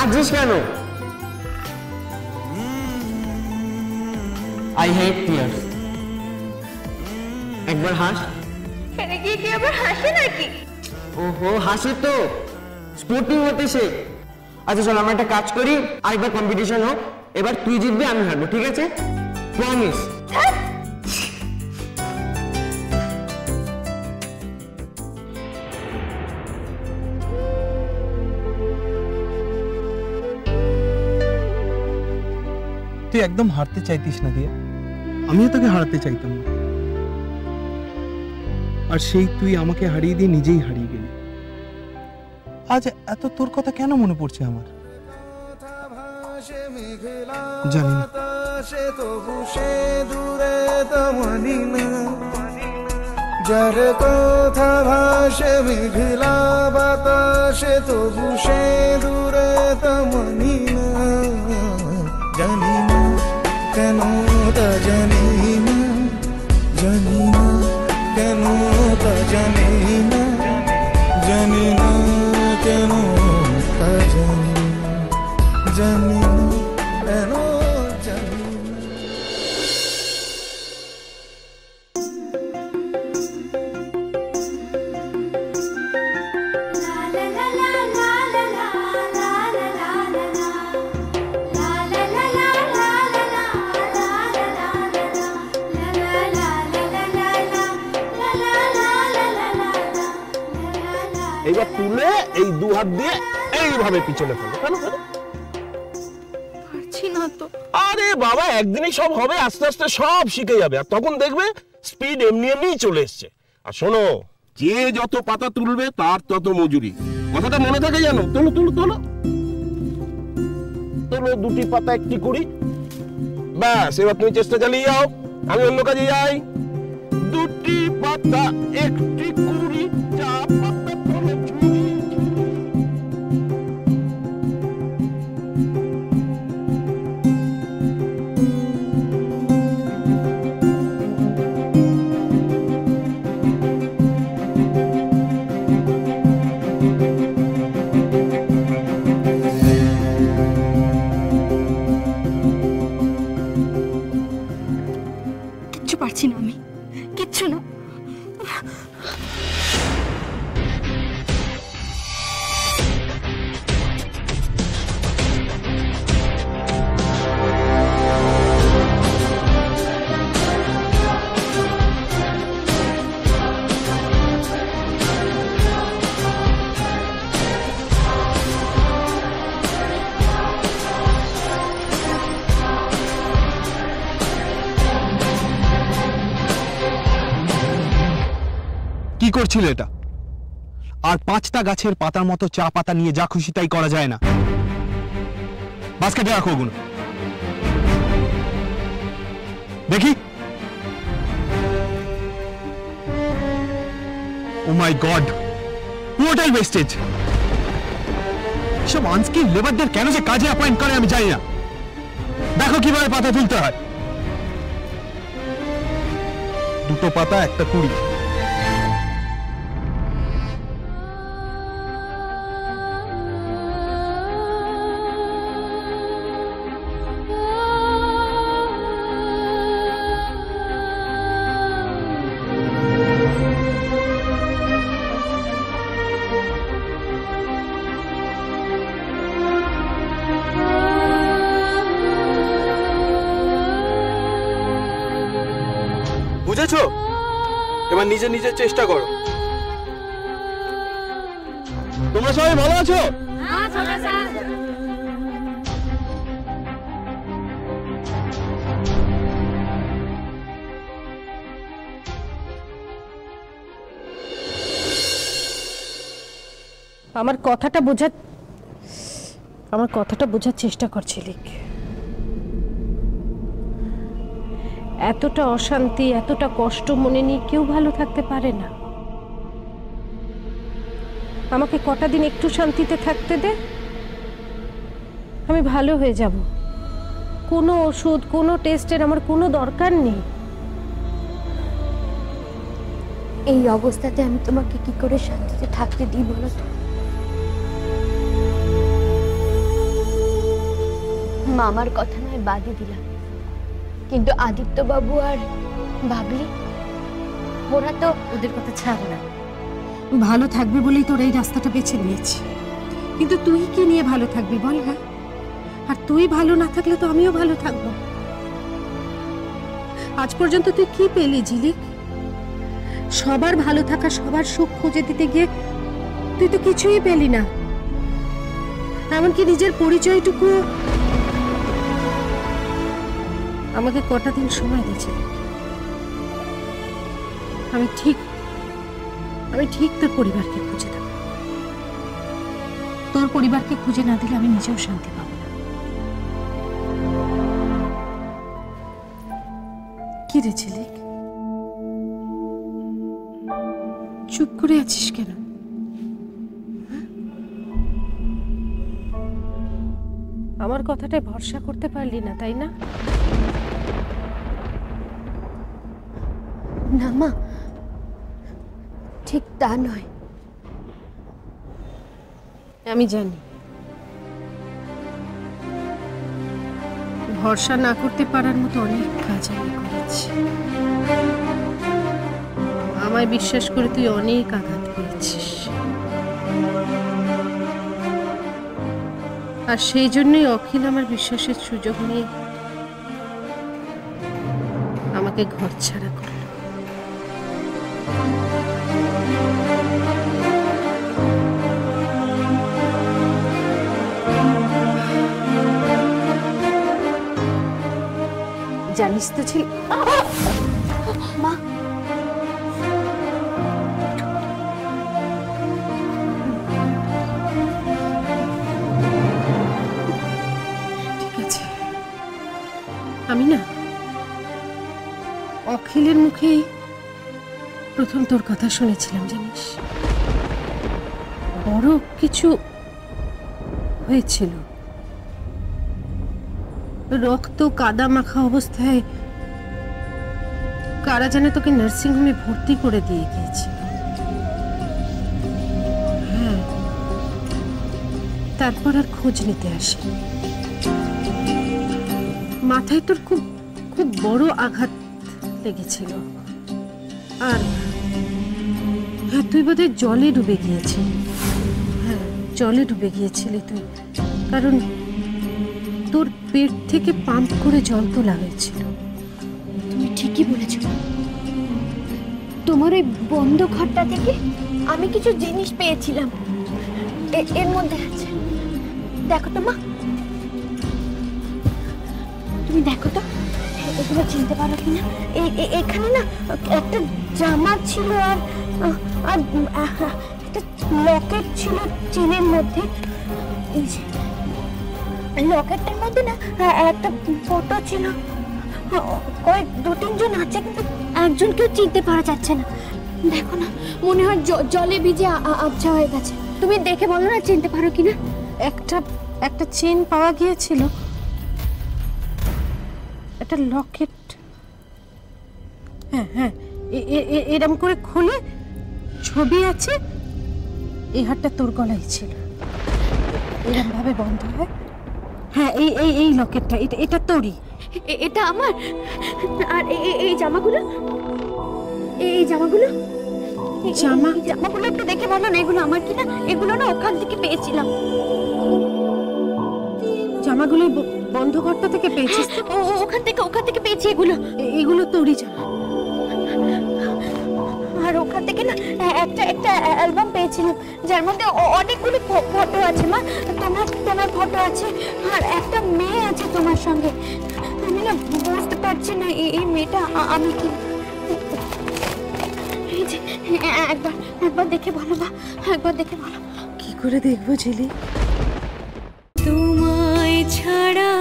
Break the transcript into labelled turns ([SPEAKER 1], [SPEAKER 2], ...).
[SPEAKER 1] কাঁদছিস কেন? I hate tears. একবার হাস।
[SPEAKER 2] এখানে গিয়ে কি আবার হাসে নাকি?
[SPEAKER 1] ওহো, হাসি তো স্পোর্টিং হতে শেখ। আচ্ছা চল আমরা একটা কাজ করি, আরেকবার কম্পিটিশন হোক। এবার তুই জিতবি, আমি হারবো, ঠিক আছে? প্রমিস।
[SPEAKER 3] তুই একদম হারতে চাইতিস না দিয়া, আমিও তোকে হারাতে চাইতাম না। আর সেই তুই আমাকে হারিয়ে দিয়ে নিজেই হারিয়ে গেলি। আজ এত তোর কথা কেন মনে পড়ছে আমার জানি না।
[SPEAKER 4] যার কথা ভাসে মেঘলা বাতাসে তবু সে দূরে তেমনি না। জানি না কেন তা জানি না, জানি না কেন তা জানি না, জানি না কেন তা জানি না, জানি না কেন জানি না।
[SPEAKER 5] এইবার তুলে এই দু হাত দিয়ে এইভাবে পিছনে ফেলো। কেন
[SPEAKER 2] পারছি না তো।
[SPEAKER 5] আরে বাবা, একদিনই সব হবে, আস্তে আস্তে সব শিখে যাবে, আর তখন দেখবে স্পিড এমনি এমনিই চলে এসছে। আর শোনো, যে যত পাতা তুলবে তার তত মজুরি, কথাটা মনে থাকে জানো? তোলো তোলো তোলো তোলো, দুটি পাতা একটি করি, ব্যাস। এবার তুমি চেষ্টা চালিয়ে যাও, আমি অন্য কাজে যাই। দুটি পাতা একটি কুড়ি, চা পাতা তোলো ঝুড়ি।
[SPEAKER 2] কিচ্ছু পারছি না আমি, কিচ্ছু না।
[SPEAKER 3] কি করছিল এটা? আর পাঁচটা গাছের পাতার মতো চা পাতা নিয়ে যা খুশি তাই করা যায় না। বাস্কেটে রাখো ওগুলো, দেখি। ও মাই গড, পুরোটাই ওয়েস্টেজ। সব আনস্কিল লেবারদের কেন যে কাজে অ্যাপয়েন্ট করে আমি জানি না। দেখো কিভাবে পাতা তুলতে হয়। দুটো পাতা একটা কুড়ি। বুঝেছো? এবার নিজে নিজে চেষ্টা করো। তোমরা সবাই ভালো আছো?
[SPEAKER 6] আমার কথাটা বোঝার চেষ্টা করছিলি। এতটা অশান্তি, এতটা কষ্ট মনে নিয়ে কেউ ভালো থাকতে পারে না। আমাকে কটা দিন একটু শান্তিতে থাকতে দে, আমি ভালো হয়ে যাব। কোনো ওষুধ, কোনো টেস্টের আমার কোনো দরকার নেই।
[SPEAKER 2] এই অবস্থাতে আমি তোমাকে কি করে শান্তিতে থাকতে দিই বলো তো? মামার কথা নয় বাদই দিলাম, কিন্তু আদিত্য বাবু আর বাবলি ওরা তো
[SPEAKER 6] ওদের কথা ছাড় না। ভালো থাকবে বলেই তোর এই রাস্তাটা বেছে নিয়েছি, কিন্তু তুই কি নিয়ে ভালো থাকবি বল? হ্যাঁ, আর তুই ভালো না থাকলে তো আমিও ভালো থাকবো। আজ পর্যন্ত তুই কি পেলি ঝিলিক? সবার ভালো থাকা, সবার সুখ খুঁজে দিতে গিয়ে তুই তো কিছুই পেলি না, এমনকি নিজের পরিচয়টুকু। আমাকে কটা দিন সময় দিয়েছে, আমি ঠিক তোর পরিবারকে খুঁজে দেব। তোর পরিবারকে খুঁজে না দিলে আমি নিজেও শান্তি পাবো না। কি রে ঝিলিক, চুপ করে আছিস কেন? আমার কথাটায় ভরসা করতে পারলি না, তাই না?
[SPEAKER 2] না মা, ঠিক তা নয়।
[SPEAKER 6] আমি জানি ভরসা না করতে পারার মতো অনেক কাজ আমি করেছি। আমায় বিশ্বাস করে তুই অনেক আঘাত পেয়েছিস, আর সেই জন্যই অখিল আমার বিশ্বাসের সুযোগ নিয়ে আমাকে ঘর ছাড়া করল। জানিস তো ছিল
[SPEAKER 2] মা,
[SPEAKER 6] ঠিক আছে, আমি না অখিলের মুখেই প্রথম তোর কথা শুনেছিলাম, জানিস। বড় কিছু হয়েছিল, রক্ত কাদা মাখা অবস্থায় কারা যেন তোকে নার্সিংহোমে ভর্তি করে দিয়ে গিয়েছিল। হ্যাঁ, তারপর আর খোঁজ নিতে আসে। মাথায় তোর খুব খুব বড় আঘাত লেগেছিল, আর হ্যাঁ, তুই বোধহয় জলে ডুবে গিয়েছিলি। হ্যাঁ, জলে ডুবে গিয়েছিলি তুই, কারণ তোর পেট থেকে পাম্প করে জল তোলা হয়েছিল।
[SPEAKER 2] তুমি ঠিকই বলেছ। তোমার ওই বন্ধ ঘরটা থেকে আমি কিছু জিনিস পেয়েছিলাম, এর মধ্যে আছে। দেখো তো মা, তুমি দেখো তো এগুলো চিনতে পারো কিনা। এখানে না একটা জামা ছিল, আর একটা লকেট ছিল চেনের মধ্যে। এই যে লকেটটার মধ্যে না একটা ফটো ছিল। কয়েক 2-3 জন আছে, কিন্তু একজনকেও চিনতে পারা যাচ্ছে না। দেখো না, মনে হয় জলে ভিজে আবছা হয়ে গেছে। তুমি দেখে বলো না চিনতে পারো কিনা।
[SPEAKER 6] একটা চেন পাওয়া গিয়েছিল, একটা লকেট। হ্যাঁ হ্যাঁ, এরম করে খুলে ছবি আছে। এই হারটা তোর গলায় ছিল, এরম ভাবে বন্ধ হয়। হ্যাঁ, এই লকেটটা, এটা তোরই।
[SPEAKER 2] এটা আমার। আর এই জামাগুলো, জামাগুলো একটু দেখে বলো না এগুলো আমার কিনা। এগুলো না ওখান থেকে পেয়েছিলাম।
[SPEAKER 6] জামাগুলো বন্ধ ঘরটা থেকে পেয়েছিস?
[SPEAKER 2] ওখান থেকে পেয়েছি এগুলো।
[SPEAKER 6] এগুলো তোরই জামা।
[SPEAKER 2] আর ওখান থেকে না একটা অ্যালবাম পেয়েছিলাম, যার মধ্যে অনেকগুলো ফটো আছে। মা, তোমার ফটো আছে, আর একটা মেয়ে আছে তোমার সঙ্গে। আমি না বুঝতে পারছি না এই মেয়েটা আমি কি। একবার দেখে বলো মা, একবার দেখে বলো।
[SPEAKER 6] কি করে দেখবো ঝিলি?
[SPEAKER 2] তোমায় ছাড়া